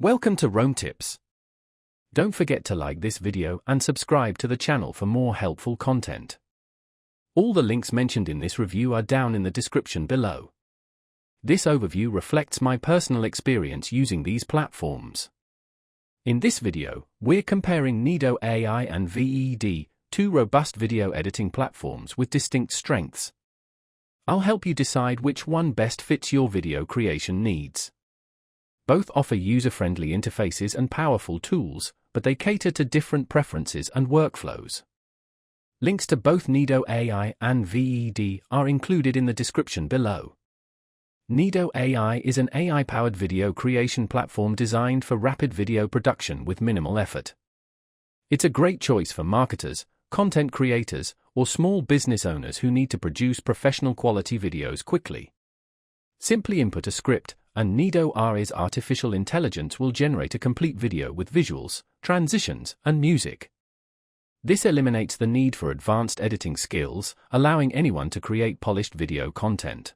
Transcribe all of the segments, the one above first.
Welcome to Rome Tips. Don't forget to like this video and subscribe to the channel for more helpful content. All the links mentioned in this review are down in the description below. This overview reflects my personal experience using these platforms. In this video, we're comparing INVIDEO AI and Veed, two robust video editing platforms with distinct strengths. I'll help you decide which one best fits your video creation needs. Both offer user-friendly interfaces and powerful tools, but they cater to different preferences and workflows. Links to both INVIDEO AI and Veed are included in the description below. INVIDEO AI is an AI-powered video creation platform designed for rapid video production with minimal effort. It's a great choice for marketers, content creators, or small business owners who need to produce professional quality videos quickly. Simply input a script, and INVIDEO AI's artificial intelligence will generate a complete video with visuals, transitions, and music. This eliminates the need for advanced editing skills, allowing anyone to create polished video content.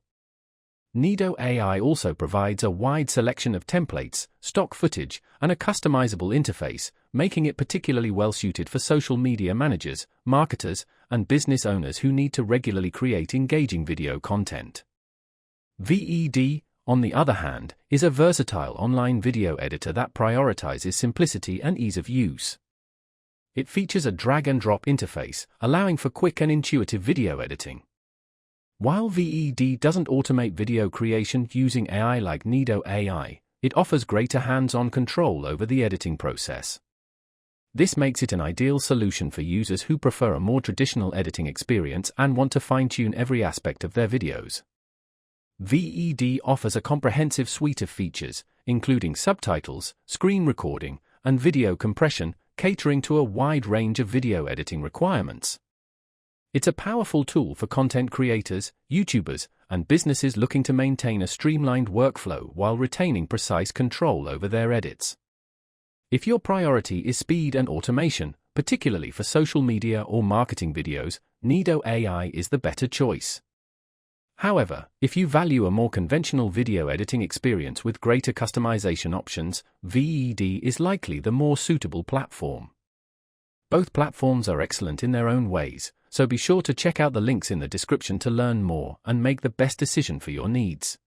INVIDEO AI also provides a wide selection of templates, stock footage, and a customizable interface, making it particularly well-suited for social media managers, marketers, and business owners who need to regularly create engaging video content. Veed, on the other hand, is a versatile online video editor that prioritizes simplicity and ease of use. It features a drag-and-drop interface, allowing for quick and intuitive video editing. While Veed doesn't automate video creation using AI like INVIDEO AI, it offers greater hands-on control over the editing process. This makes it an ideal solution for users who prefer a more traditional editing experience and want to fine-tune every aspect of their videos. Veed offers a comprehensive suite of features, including subtitles, screen recording, and video compression, catering to a wide range of video editing requirements. It's a powerful tool for content creators, YouTubers, and businesses looking to maintain a streamlined workflow while retaining precise control over their edits. If your priority is speed and automation, particularly for social media or marketing videos, INVIDEO AI is the better choice. However, if you value a more conventional video editing experience with greater customization options, Veed is likely the more suitable platform. Both platforms are excellent in their own ways, so be sure to check out the links in the description to learn more and make the best decision for your needs.